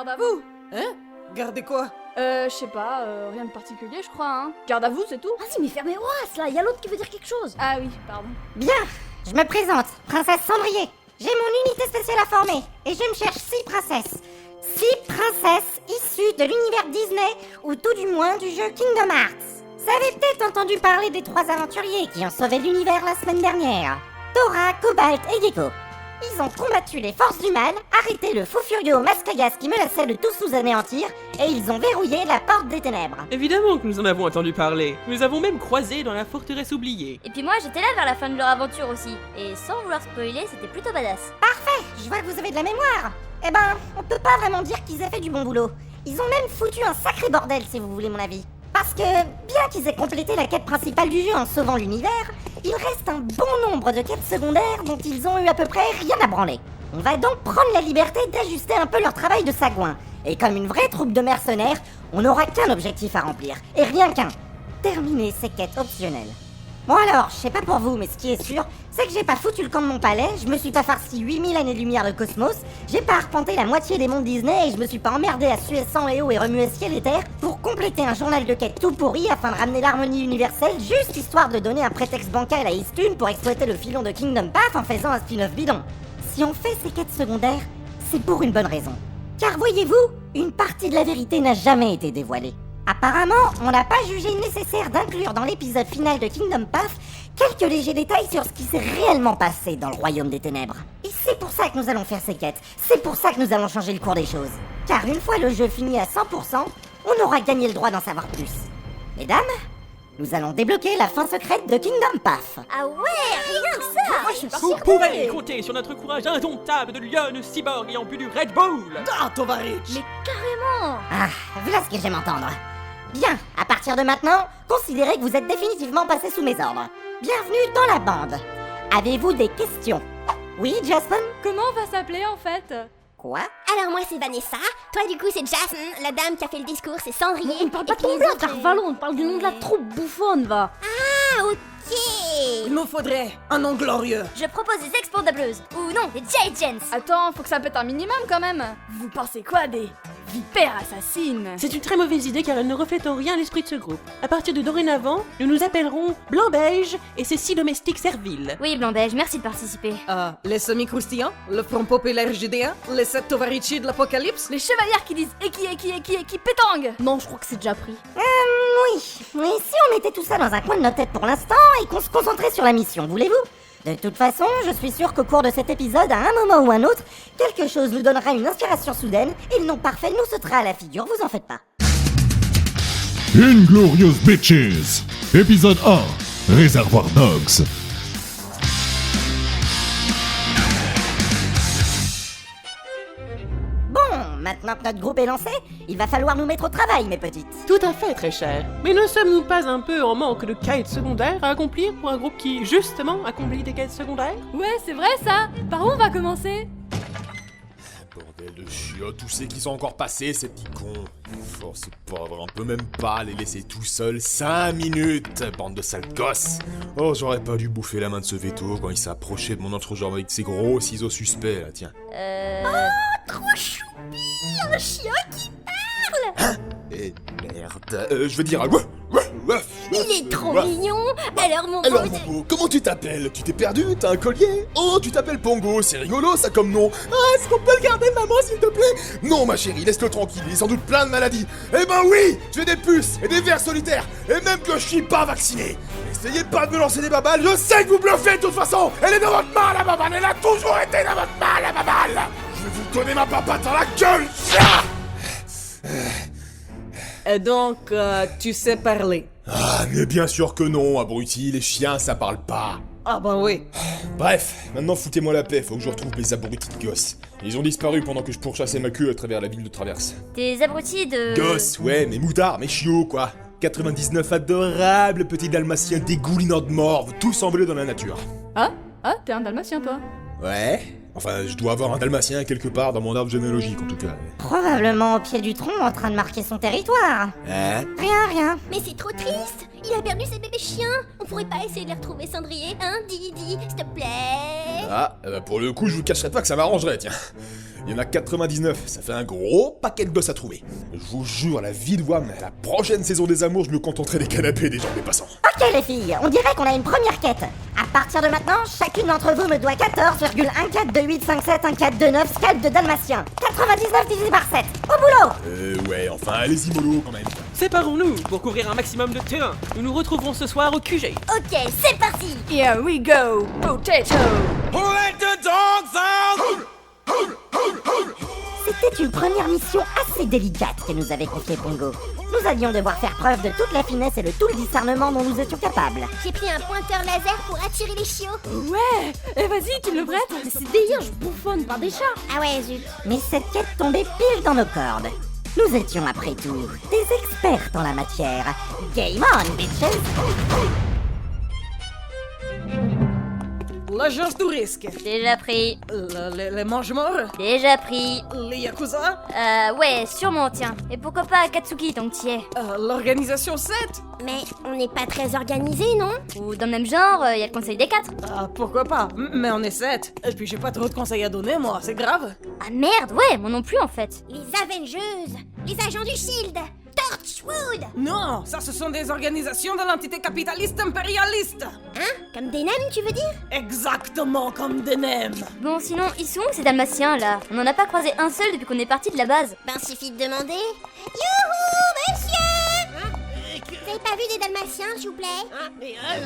Garde à vous. Hein? Gardez quoi? Je sais pas, rien de particulier je crois, hein. Garde à vous, c'est tout. Vas-y, mais fermez Horace, là, y a l'autre qui veut dire quelque chose. Ah oui, pardon. Bien, je me présente, princesse Cendrier. J'ai mon unité spéciale à former, et je me cherche 6 princesses. 6 princesses issues de l'univers Disney, ou tout du moins du jeu Kingdom Hearts. Vous avez peut-être entendu parler des 3 aventuriers qui ont sauvé l'univers la semaine dernière. Dora, Cobalt et Gecko. Ils ont combattu les forces du mal, arrêté le fou furieux au masque à gaz qui menaçait de tous nous anéantir, et ils ont verrouillé la porte des ténèbres. Évidemment que nous en avons entendu parler. Nous avons même croisé dans la forteresse oubliée. Et puis moi, j'étais là vers la fin de leur aventure aussi. Et sans vouloir spoiler, c'était plutôt badass. Je vois que vous avez de la mémoire. Eh ben, on peut pas vraiment dire qu'ils aient fait du bon boulot. Ils ont même foutu un sacré bordel, si vous voulez mon avis. Parce que, bien qu'ils aient complété la quête principale du jeu en sauvant l'univers, il reste un bon nombre de quêtes secondaires dont ils ont eu à peu près rien à branler. On va donc prendre la liberté d'ajuster un peu leur travail de sagouin. Et comme une vraie troupe de mercenaires, on n'aura qu'un objectif à remplir, et rien qu'un. Terminer ces quêtes optionnelles. Bon alors, je sais pas pour vous, mais ce qui est sûr, c'est que j'ai pas foutu le camp de mon palais, je me suis pas farci 8000 années-lumière de cosmos, j'ai pas arpenté la moitié des mondes Disney et je me suis pas emmerdé à suer sang et eau et remuer ciel et terre pour compléter un journal de quête tout pourri afin de ramener l'harmonie universelle juste histoire de donner un prétexte bancal à Istune pour exploiter le filon de Kingdom Path en faisant un spin-off bidon. Si on fait ces quêtes secondaires, c'est pour une bonne raison. Car voyez-vous, une partie de la vérité n'a jamais été dévoilée. Apparemment, on n'a pas jugé nécessaire d'inclure dans l'épisode final de Kingdom Path quelques légers détails sur ce qui s'est réellement passé dans le royaume des ténèbres. Et c'est pour ça que nous allons faire ces quêtes, c'est pour ça que nous allons changer le cours des choses. Car une fois le jeu fini à 100%, on aura gagné le droit d'en savoir plus. Mesdames, nous allons débloquer la fin secrète de Kingdom Path. Ah ouais, rien que ça. Moi je suis partie. Vous pouvez compter sur notre courage indomptable de lionne cyborg ayant bu du Red Bull. Ah, Tovarich! Mais carrément. Ah, voilà ce que j'aime entendre. Bien, à partir de maintenant, considérez que vous êtes définitivement passé sous mes ordres. Bienvenue dans la bande. Avez-vous des questions? Oui, Jasmine? Comment on va s'appeler en fait? Quoi? Alors moi c'est Vanessa, toi du coup c'est Jasmine, la dame qui a fait le discours c'est Cendrier. On parle pas et de puis ton les blague, autres, Carvalho, on parle du nom de la troupe bouffonne, va. Ah ok. Il nous faudrait un nom glorieux. Je propose des expandableuses, ou non, des Giants. Attends, faut que ça pète un minimum quand même. Vous pensez quoi des vipères assassines? C'est une très mauvaise idée car elle ne reflète en rien l'esprit de ce groupe. À partir de dorénavant, nous nous appellerons Blanc-Beige et ses 6 domestiques serviles. Oui, Blanc-Beige, merci de participer. Les semi-croustillants, le Front Populaire Judéen, les 7 Tovarichi de l'Apocalypse. Les chevalières qui disent Eki pétangue. Non, je crois que c'est déjà pris. Oui, mais si on mettait tout ça dans un coin de notre tête pour l'instant et qu'on se concentrait sur la mission, voulez-vous? De toute façon, je suis sûre qu'au cours de cet épisode, à un moment ou un autre, quelque chose nous donnera une inspiration soudaine et le nom parfait nous sautera à la figure, vous en faites pas. Inglorious Bitches, épisode 1, Réservoir Dogs. Bon, maintenant que notre groupe est lancé, il va falloir nous mettre au travail, mes petites. Tout à fait, très cher. Mais ne sommes-nous pas un peu en manque de quêtes secondaires à accomplir pour un groupe qui, justement, accomplit des quêtes secondaires? Ouais, c'est vrai ça. Par où on va commencer? Bordel de chiottes, où c'est qu'ils sont encore passés, ces petits cons? Oh, ces pauvres, on peut même pas les laisser tout seuls 5 minutes, bande de sales gosses! Oh, j'aurais pas dû bouffer la main de ce veto quand il s'est approché de mon entrejambe avec ses gros ciseaux suspects, là, tiens. trop choupi, un chien qui parle. Eh, merde, je veux dire, wouah, Il est trop mignon. Alors mon Alors beau, Pongo, comment tu t'appelles? Tu t'es perdu? T'as un collier? Oh, tu t'appelles Pongo, c'est rigolo ça comme nom. Ah, est-ce qu'on peut le garder maman s'il te plaît? Non ma chérie, laisse-le tranquille, il est sans doute plein de maladies. Eh ben oui, j'ai des puces et des vers solitaires, et même que je suis pas vacciné. Essayez pas de me lancer des babales, je sais que vous bluffez de toute façon. Elle est dans votre main la babale, elle a toujours été dans votre main la babale. Je vais vous donner ma papate dans la gueule. Et donc, tu sais parler. Ah, mais bien sûr que non, abruti, les chiens ça parle pas. Ah ben oui. Bref, maintenant foutez-moi la paix, faut que je retrouve mes abrutis de gosses. Ils ont disparu pendant que je pourchassais ma queue à travers la ville de Traverse. Des abrutis de... Gosses, ouais, mes moutards, mes chiots, quoi. 99 adorables petits dalmatiens dégoulinants de morve, tous envolés dans la nature. Ah, t'es un dalmatien toi. Ouais. Enfin, je dois avoir un dalmatien quelque part dans mon arbre généalogique, en tout cas. Probablement au pied du tronc en train de marquer son territoire. Hein? Rien. mais c'est trop triste. Il a perdu ses bébés chiens. On pourrait pas essayer de les retrouver, Cendrier, hein? Dis, s'il te plaît. Ah, pour le coup, je vous cacherai pas que ça m'arrangerait, tiens. Il y en a 99, ça fait un gros paquet de gosses à trouver. Je vous jure, la vie de WAM, la prochaine saison des amours, je me contenterai des canapés des gens des passants. Ok les filles, on dirait qu'on a une première quête. À partir de maintenant, chacune d'entre vous me doit 14,1428571429 scalps de dalmatien. 99 divisé par 7. Au boulot! Ouais, enfin, allez-y mollo quand même. Séparons-nous pour couvrir un maximum de terrain. Nous nous retrouverons ce soir au QG. Ok, c'est parti. Here we go, potato. C'était une première mission assez délicate que nous avait confiée Pongo. Nous allions devoir faire preuve de toute la finesse et de tout le discernement dont nous étions capables. J'ai pris un pointeur laser pour attirer les chiots. Ouais, vas-y, tu le prêtes? C'est délire, je bouffonne par des chats. Ah ouais, zut. Mais cette quête tombait pile dans nos cordes. Nous étions après tout des experts en la matière. Game on, bitches! L'agence du risque. Déjà pris. Les mange-morts. Déjà pris. Les Yakuza. Ouais, sûrement, tiens. Et pourquoi pas Akatsuki tant que t'y es? L'organisation 7. Mais on n'est pas très organisés, non? Ou dans le même genre, y a le conseil des 4. Ah, pourquoi pas. Mais on est 7. Et puis j'ai pas trop de conseils à donner, moi. C'est grave. Ah merde, ouais, moi non plus en fait. Les Avengeuses, les agents du Shield, Torchwood. Non, ça ce sont des organisations de l'entité capitaliste impérialiste. Hein? Comme des nems, tu veux dire? Exactement comme des nems. Bon, sinon, ils sont où ces dalmatiens là? On en a pas croisé un seul depuis qu'on est parti de la base. Ben, suffit de demander. Youhou, monsieur! Vous avez pas vu des dalmatiens, s'il vous plaît?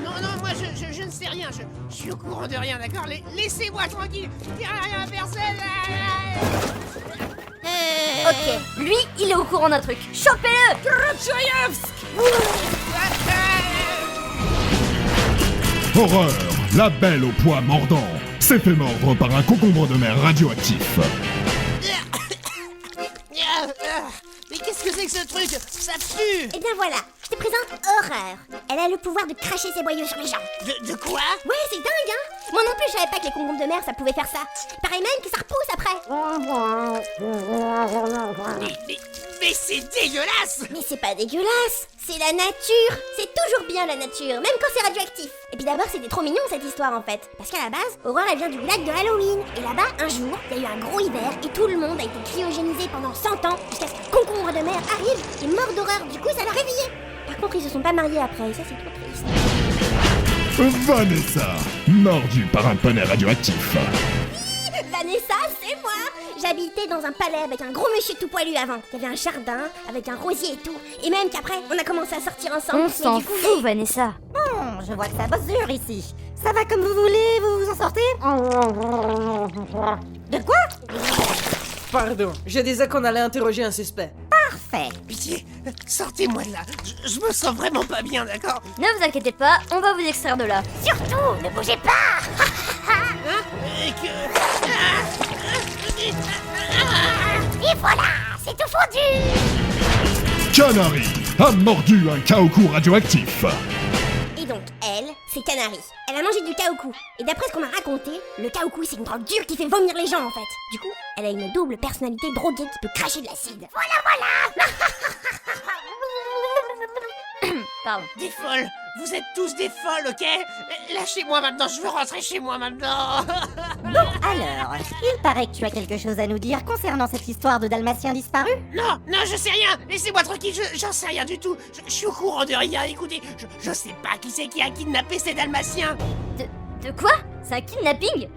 Non, moi je ne sais rien, je suis au courant de rien, d'accord? Laissez-moi tranquille, y a rien à faire, Ok, lui, il est au courant d'un truc. Chopez-le! Horreur, la belle au poids mordant, s'est fait mordre par un concombre de mer radioactif. Mais qu'est-ce que c'est que ce truc? Ça pue! Eh bien voilà, je te présente Horreur. Elle a le pouvoir de cracher ses boyaux sur les gens. De quoi? Ouais, c'est dingue, hein? Moi non plus, je savais pas que les concombres de mer, ça pouvait faire ça. Pareil même que ça repousse après. Mais c'est dégueulasse! Mais c'est pas dégueulasse, c'est la nature. C'est toujours bien la nature, même quand c'est radioactif. Et puis d'abord, c'était trop mignon cette histoire en fait. Parce qu'à la base, Aurore elle vient du lac de Halloween. Et là-bas, un jour, il y a eu un gros hiver et tout le monde a été cryogénisé pendant 100 ans jusqu'à ce qu'un concombre de mer arrive et mort d'horreur. Du coup, ça l'a réveillé. Par contre, ils se sont pas mariés après, et ça c'est trop triste. Vanessa, mordue par un poney radioactif. Vanessa, c'est moi. J'habitais dans un palais avec un gros monsieur tout poilu avant. Il y avait un jardin avec un rosier et tout. Et même qu'après, on a commencé à sortir ensemble. On s'en fout, Vanessa. Je vois que ça bosse dur ici. Ça va comme vous voulez, vous vous en sortez? De quoi? Pardon, je disais qu'on allait interroger un suspect. Parfait. Pitié, sortez-moi de là, je me sens vraiment pas bien, d'accord? Ne vous inquiétez pas, on va vous extraire de là. Surtout, ne bougez pas. Et que... Et voilà, c'est tout fondu. Canary a mordu un Kaoku radioactif. Et donc, elle, c'est Canary. Elle a mangé du Kaoku. Et d'après ce qu'on m'a raconté, le Kaoku, c'est une drogue dure qui fait vomir les gens, en fait. Du coup, elle a une double personnalité droguée qui peut cracher de l'acide. Voilà. Pardon. Des folles! Vous êtes tous des folles, ok? Lâchez-moi maintenant, je veux rentrer chez moi maintenant! Alors, il paraît que tu as quelque chose à nous dire concernant cette histoire de dalmatien disparu? Non, je sais rien! Laissez-moi tranquille, j'en sais rien du tout! Je suis au courant de rien, écoutez, je sais pas qui c'est qui a kidnappé ces dalmatiens! De quoi? C'est un kidnapping?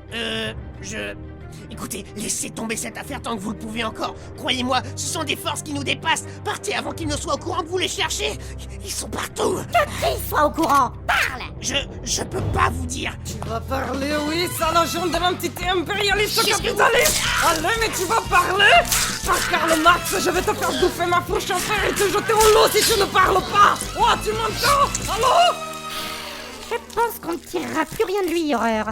Écoutez, laissez tomber cette affaire tant que vous le pouvez encore. Croyez-moi, ce sont des forces qui nous dépassent. Partez avant qu'ils ne soient au courant que vous les cherchez. Ils sont partout. Qu'ils soient au courant. Parle. Je peux pas vous dire. Tu vas parler, oui, sale agent de l'entité impérialiste capitaliste. Allez, mais tu vas parler. Par Karl Marx, je vais te faire bouffer ma fourche en fer et te jeter au lot si tu ne parles pas. Oh, tu m'entends? Allô? Je pense qu'on ne tirera plus rien de lui, Horreur.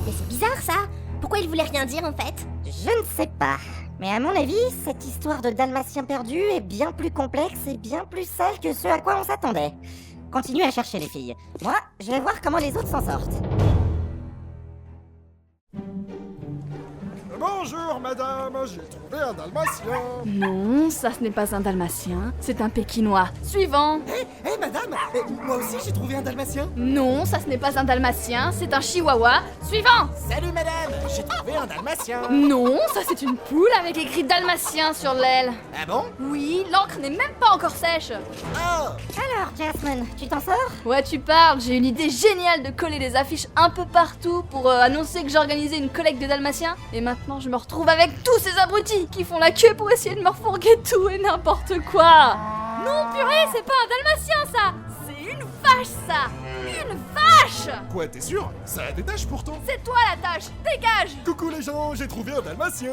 Mais c'est bizarre, ça. Pourquoi il voulait rien dire, en fait? Je ne sais pas. Mais à mon avis, cette histoire de dalmatien perdu est bien plus complexe et bien plus sale que ce à quoi on s'attendait. Continuez à chercher les filles. Moi, je vais voir comment les autres s'en sortent. Bonjour madame, j'ai trouvé un dalmatien. Non, ça ce n'est pas un dalmatien, c'est un pékinois. Suivant. Hé madame, moi aussi j'ai trouvé un dalmatien. Non, ça ce n'est pas un dalmatien, c'est un chihuahua. Suivant. Salut madame, j'ai trouvé un dalmatien. Non, ça c'est une poule avec écrit dalmatien sur l'aile. Ah bon? Oui, l'encre n'est même pas encore sèche. Oh. Alors, Jasmine, tu t'en sors? Ouais, tu parles, j'ai une idée géniale de coller des affiches un peu partout pour annoncer que j'ai organisé une collecte de dalmatiens. Et maintenant, je me retrouve avec tous ces abrutis qui font la queue pour essayer de me refourguer tout et n'importe quoi. Non, purée, c'est pas un dalmatien, ça. C'est une vache, ça. Une vache. Quoi, t'es sûr? Ça a des taches pourtant. C'est toi la tâche, dégage. Coucou les gens, j'ai trouvé un dalmatien.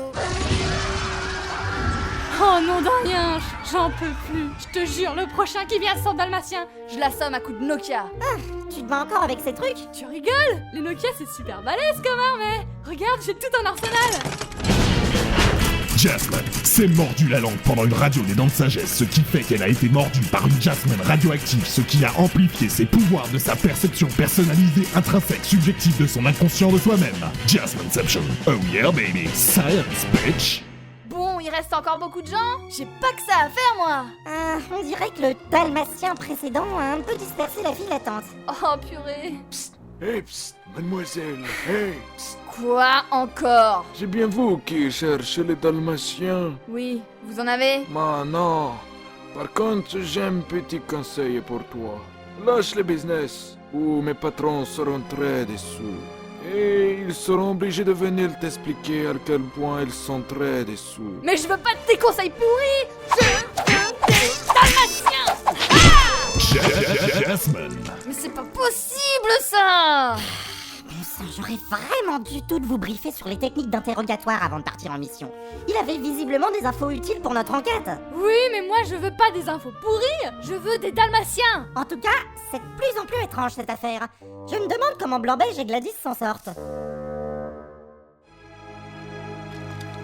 Oh non d'un rien, j'en peux plus. Je te jure, le prochain qui vient sans dalmatien, je l'assomme à coups de Nokia. Tu te bats encore avec ces trucs? Tu rigoles? Les Nokia c'est super balèze quand même, mais regarde, j'ai tout un arsenal. Jasmine s'est mordu la langue pendant une radio des dents de sagesse, ce qui fait qu'elle a été mordue par une Jasmine radioactive, ce qui a amplifié ses pouvoirs de sa perception personnalisée, intrinsèque, subjective de son inconscient de soi-même. Jasmineception. Oh yeah baby, science bitch. Bon, il reste encore beaucoup de gens. J'ai pas que ça à faire moi. On dirait que le dalmatien précédent a un peu dispersé la file d'attente. Oh purée. Hey, psst, mademoiselle, hey, psst. Quoi encore? C'est bien vous qui cherchez les dalmatiens? Oui, vous en avez? Mais non. Par contre, j'ai un petit conseil pour toi. Lâche le business, ou mes patrons seront très déçus. Et ils seront obligés de venir t'expliquer à quel point ils sont très déçus. Mais je veux pas de tes conseils pourris. Je veux des dalmatiens. Jasmine. Mais c'est pas possible ça. Bon sang, j'aurais vraiment dû tout vous briefer sur les techniques d'interrogatoire avant de partir en mission. Il avait visiblement des infos utiles pour notre enquête. Oui, mais moi je veux pas des infos pourries. Je veux des dalmatiens. En tout cas, c'est de plus en plus étrange cette affaire. Je me demande comment Blanc-Beige et Gladys s'en sortent.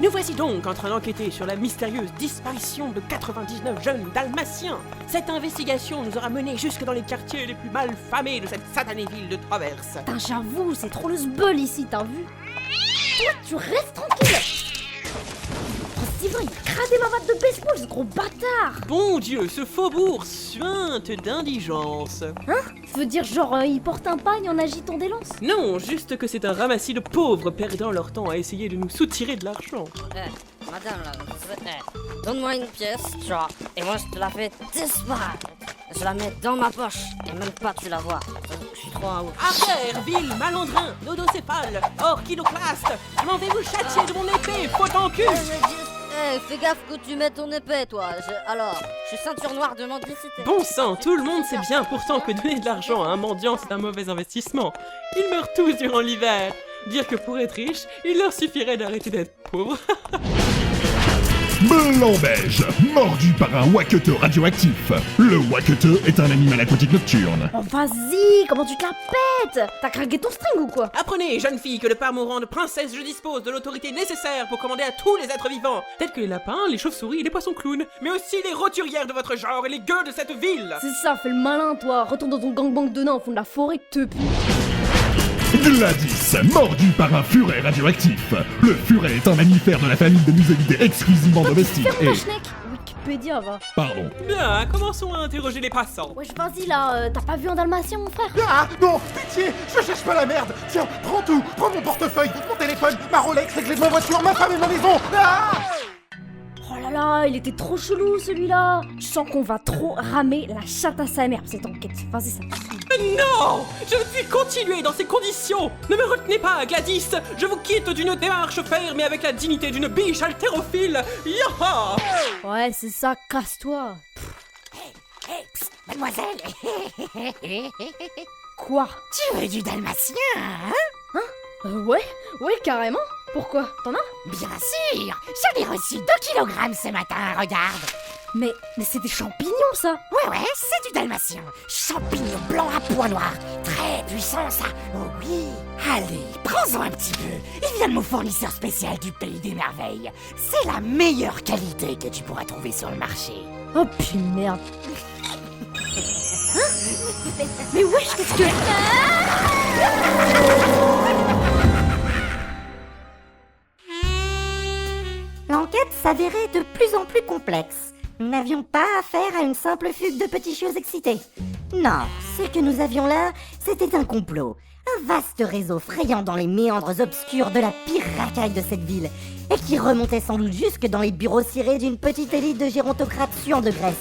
Nous voici donc en train d'enquêter sur la mystérieuse disparition de 99 jeunes dalmatiens. Cette investigation nous aura menés jusque dans les quartiers les plus mal famés de cette satanée ville de Traverse. Putain, j'avoue, c'est trop le sbeul ici, t'as vu? Toi, tu restes tranquille. Oh, Steven, il a cradé ma batte de baseball, ce gros bâtard. Bon Dieu, ce faubourg suinte d'indigence. Ça veut dire genre, il porte un pagne en agitant des lances? Non, juste que c'est un ramassis de pauvres perdant leur temps à essayer de nous soutirer de l'argent. Madame là, donne-moi une pièce, tu vois, et moi je te la fais disparaître. Je la mets dans ma poche, et même pas tu la vois. Je suis trop un ouf. Arrière, vil, malandrin, nodocéphale, orchidoclaste, je m'en vais vous châtier de mon épée, faute en cul. Fais gaffe que tu mets ton épée, toi. Alors, je suis ceinture noire de mendicité. Bon sang, tout le monde sait bien pourtant que donner de l'argent à un mendiant c'est un mauvais investissement. Ils meurent tous durant l'hiver. Dire que pour être riche, il leur suffirait d'arrêter d'être pauvres. Blanc-Beige, mordu par un waqueteux radioactif. Le waqueteux est un animal aquatique nocturne. Oh, vas-y, comment tu te la pètes? T'as craqué ton string ou quoi? Apprenez, jeune fille, que de par mon rang de princesse, je dispose de l'autorité nécessaire pour commander à tous les êtres vivants, tels que les lapins, les chauves-souris et les poissons clowns, mais aussi les roturières de votre genre et les gueux de cette ville. C'est ça, fais le malin, toi. Retourne dans ton gangbang de nains au fond de la forêt, te pue. Gladys, mordu par un furet radioactif. Le furet est un mammifère de la famille des musélidés exclusivement domestiques et... Wikipédia, va. Pardon. Bien, commençons à interroger les passants. Wesh, vas-y là, t'as pas vu un dalmatien, mon frère? Ah non, pitié, je cherche pas la merde. Tiens, prends tout, prends mon portefeuille, mon téléphone, ma Rolex, les clés de ma voiture, ma femme et ma maison. Ah Oh là là, il était trop chelou celui-là. Je sens qu'on va trop ramer la chatte à sa mère pour cette enquête. Vas-y, ça te saoule. Non! Je ne puis continuer dans ces conditions! Ne me retenez pas, Gladys! Je vous quitte d'une démarche ferme et avec la dignité d'une biche haltérophile! Yaha! Ouais, c'est ça, casse-toi. Hey, psst, mademoiselle. Quoi? Tu veux du dalmatien, hein? Ouais, carrément. Pourquoi? T'en as? Bien sûr, j'en ai reçu 2 kilogrammes ce matin, regarde. Mais c'est des champignons, ça. Ouais, c'est du dalmatien. Champignon blanc à pois noirs. Très puissant, ça. Oh oui. Allez, prends-en un petit peu. Il vient de mon fournisseur spécial du Pays des Merveilles. C'est la meilleure qualité que tu pourras trouver sur le marché. Oh, puis merde. Mais wesh, qu'est-ce que... L'enquête s'avérait de plus en plus complexe. Nous n'avions pas affaire à une simple fugue de petits chiots excités. Non, ce que nous avions là, c'était un complot. Un vaste réseau frayant dans les méandres obscurs de la pire racaille de cette ville, et qui remontait sans doute jusque dans les bureaux cirés d'une petite élite de gérontocrates suants de graisse,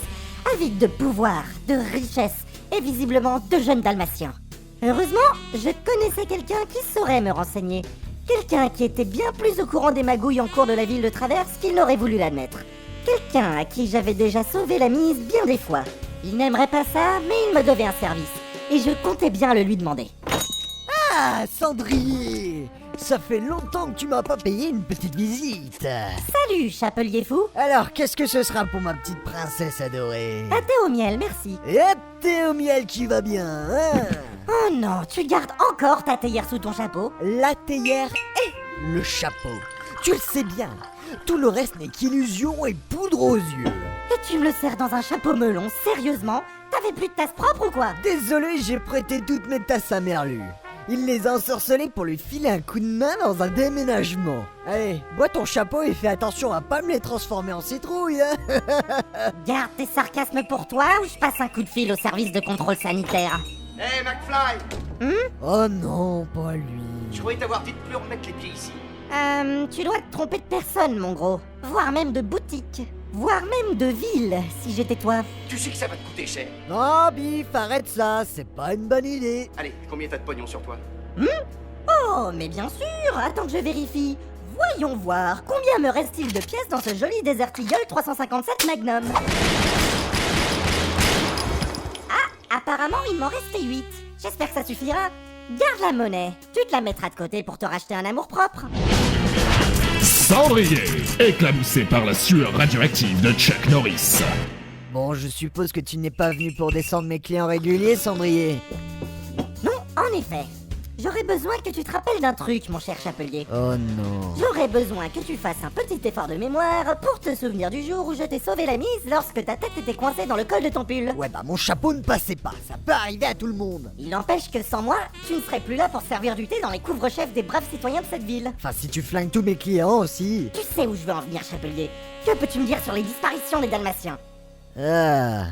avides de pouvoir, de richesse, et visiblement de jeunes dalmatiens. Heureusement, je connaissais quelqu'un qui saurait me renseigner. Quelqu'un qui était bien plus au courant des magouilles en cours de la ville de Traverse qu'il n'aurait voulu l'admettre. Quelqu'un à qui j'avais déjà sauvé la mise bien des fois. Il n'aimerait pas ça, mais il me devait un service. Et je comptais bien le lui demander. Ah, Cendrier! Ça fait longtemps que tu m'as pas payé une petite visite. Salut, chapelier fou. Alors, qu'est-ce que ce sera pour ma petite princesse adorée? Un thé au miel, merci. Et un thé au miel qui va bien, hein? Oh non, tu gardes encore ta théière sous ton chapeau? La théière et le chapeau. Tu le sais bien. Tout le reste n'est qu'illusion et poudre aux yeux. Et tu me le sers dans un chapeau melon, sérieusement? T'avais plus de tasse propre ou quoi? Désolé, j'ai prêté toutes mes tasses à Merlu. Il les a ensorcelés pour lui filer un coup de main dans un déménagement. Allez, bois ton chapeau et fais attention à pas me les transformer en citrouille, hein. Garde tes sarcasmes pour toi ou je passe un coup de fil au service de contrôle sanitaire. Hé, McFly! Oh non, pas lui. Je croyais t'avoir dit de plus remettre les pieds ici. Tu dois te tromper de personne, mon gros. Voire même de boutique. Voire même de ville, si j'étais toi. Tu sais que ça va te coûter cher. Non, Biff, arrête ça, c'est pas une bonne idée. Allez, combien t'as de pognon sur toi? Oh, mais bien sûr. Attends que je vérifie. Voyons voir. Combien me reste-t-il de pièces dans ce joli Desert Eagle 357 Magnum? Ah, apparemment, il m'en restait 8. J'espère que ça suffira. Garde la monnaie. Tu te la mettras de côté pour te racheter un amour-propre. Cendrier, éclaboussé par la sueur radioactive de Chuck Norris. Bon, je suppose que tu n'es pas venu pour descendre mes clients réguliers, Cendrier. Non, en effet. J'aurais besoin que tu te rappelles d'un truc, mon cher chapelier. Oh non. J'aurais besoin que tu fasses un petit effort de mémoire pour te souvenir du jour où je t'ai sauvé la mise lorsque ta tête était coincée dans le col de ton pull. Ouais, bah mon chapeau ne passait pas, ça peut arriver à tout le monde. Il n'empêche que sans moi, tu ne serais plus là pour servir du thé dans les couvre-chefs des braves citoyens de cette ville. Enfin, si tu flingues tous mes clients aussi. Tu sais où je veux en venir, chapelier. Que peux-tu me dire sur les disparitions des Dalmatiens? Ah,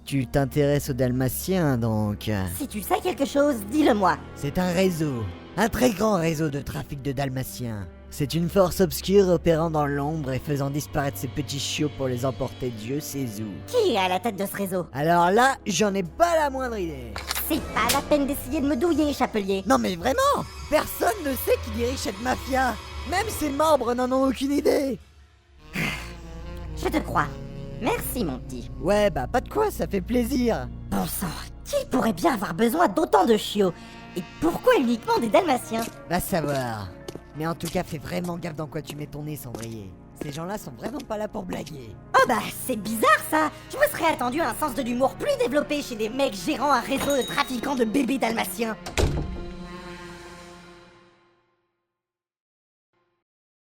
tu t'intéresses aux Dalmatiens, donc. Si tu sais quelque chose, dis-le-moi. C'est un réseau, un très grand réseau de trafic de Dalmatiens. C'est une force obscure opérant dans l'ombre et faisant disparaître ces petits chiots pour les emporter Dieu sait où. Qui est à la tête de ce réseau? Alors là, j'en ai pas la moindre idée. C'est pas la peine d'essayer de me douiller, chapelier. Non mais vraiment, personne ne sait qui dirige cette mafia. Même ses membres n'en ont aucune idée. Je te crois. Merci, mon petit. Ouais, bah pas de quoi, ça fait plaisir. Bon sang, qui pourrait bien avoir besoin d'autant de chiots? Et pourquoi uniquement des Dalmatiens? Va savoir. Mais en tout cas, fais vraiment gaffe dans quoi tu mets ton nez, Cendrier. Ces gens-là sont vraiment pas là pour blaguer. Oh bah, c'est bizarre ça. Je me serais attendu à un sens de l'humour plus développé chez des mecs gérant un réseau de trafiquants de bébés dalmatiens.